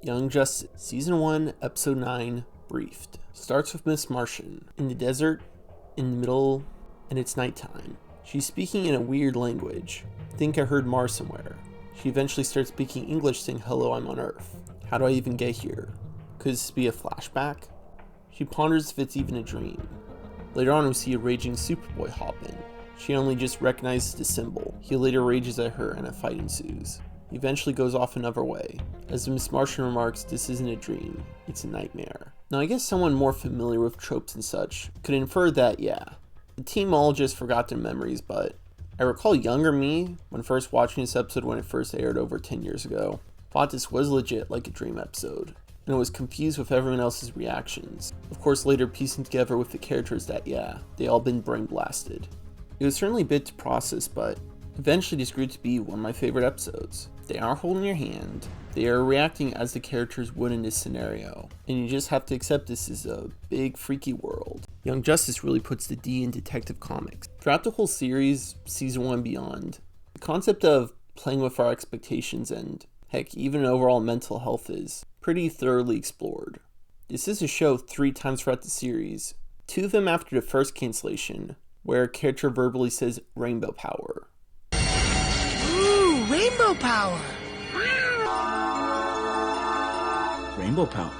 Young Justice, Season 1, Episode 9, Briefed. Starts with Miss Martian, in the desert, in the middle, and it's nighttime. She's speaking in a weird language. Think I heard Mars somewhere. She eventually starts speaking English, saying, "Hello, I'm on Earth. How do I even get here? Could this be a flashback?" She ponders if it's even a dream. Later on, we see a raging Superboy hop in. She only just recognizes the symbol. He later rages at her and a fight ensues. He eventually goes off another way. As Miss Martian remarks, this isn't a dream, it's a nightmare. Now I guess someone more familiar with tropes and such could infer that, yeah, the team all just forgot their memories, but I recall younger me, when first watching this episode when it first aired over 10 years ago, thought this was legit like a dream episode, and was confused with everyone else's reactions. Of course, later piecing together with the characters that, yeah, they all been brain blasted. It was certainly a bit to process, but eventually this grew to be one of my favorite episodes. They are holding your hand, they are reacting as the characters would in this scenario, and you just have to accept this is a big freaky world. Young Justice really puts the D in Detective Comics. Throughout the whole series, Season 1 and beyond, the concept of playing with our expectations and, heck, even overall mental health is pretty thoroughly explored. This is a show 3 times throughout the series, 2 of them after the first cancellation, where a character verbally says rainbow power. Ooh, rainbow power! Rainbow power.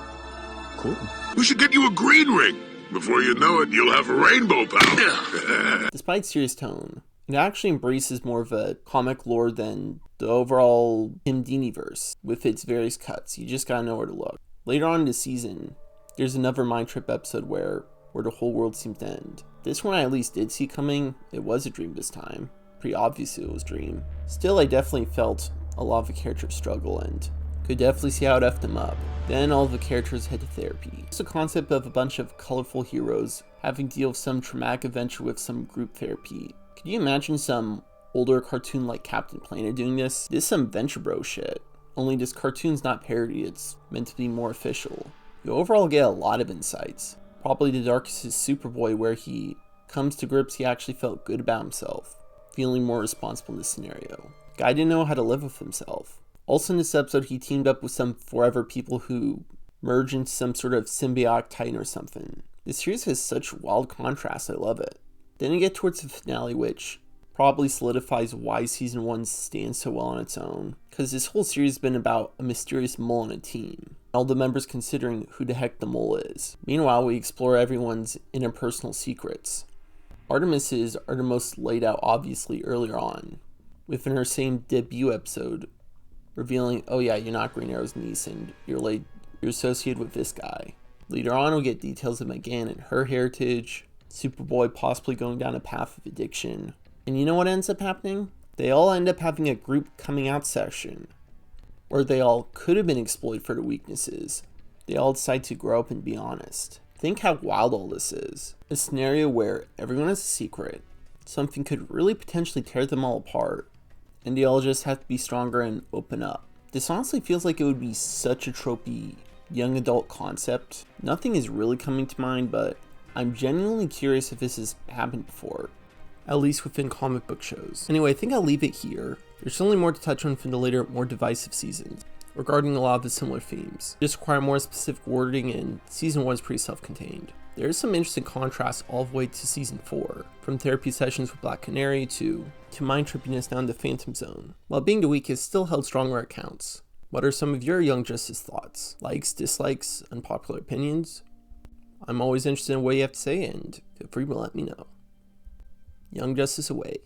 Cool. We should get you a green ring. Before you know it, you'll have rainbow power. Despite serious tone, it actually embraces more of a comic lore than the overall Tim Dini-verse, with its various cuts. You just gotta know where to look. Later on in the season, there's another Mind Trip episode where the whole world seems to end. This one I at least did see coming. It was a dream this time. Pretty obvious it was a dream. Still, I definitely felt a lot of the characters struggle and could definitely see how it effed them up. Then all of the characters head to therapy. It's a concept of a bunch of colorful heroes having to deal with some traumatic adventure with some group therapy. Could you imagine some older cartoon like Captain Planet doing this? This is some Venture Bro shit. Only this cartoon's not parody, it's meant to be more official. You overall get a lot of insights. Probably the darkest is Superboy, where he comes to grips he actually felt good about himself, feeling more responsible in this scenario. Guy didn't know how to live with himself. Also in this episode, he teamed up with some forever people who merge into some sort of symbiotic titan or something. This series has such wild contrast, I love it. Then you get towards the finale, which probably solidifies why Season 1 stands so well on its own, because this whole series has been about a mysterious mole on a team, all the members considering who the heck the mole is. Meanwhile, we explore everyone's interpersonal secrets. Artemis is most laid out obviously earlier on, within her same debut episode, revealing, oh yeah, you're not Green Arrow's niece and you're associated with this guy. Later on, we'll get details of Megan and her heritage, Superboy possibly going down a path of addiction. And you know what ends up happening? They all end up having a group coming out session, where they all could have been exploited for their weaknesses. They all decide to grow up and be honest. Think how wild all this is. A scenario where everyone has a secret, something could really potentially tear them all apart, and they all just have to be stronger and open up. This honestly feels like it would be such a tropey young adult concept. Nothing is really coming to mind, but I'm genuinely curious if this has happened before, at least within comic book shows. Anyway, I think I'll leave it here. There's certainly more to touch on from the later, more divisive seasons, regarding a lot of the similar themes. Just require more specific wording, and Season 1 is pretty self-contained. There is some interesting contrast all the way to Season 4, from therapy sessions with Black Canary to mind trippiness down to Phantom Zone. While being the weakest, still held strong where it counts. What are some of your Young Justice thoughts? Likes, dislikes, unpopular opinions? I'm always interested in what you have to say, and feel free to let me know. Young Justice away.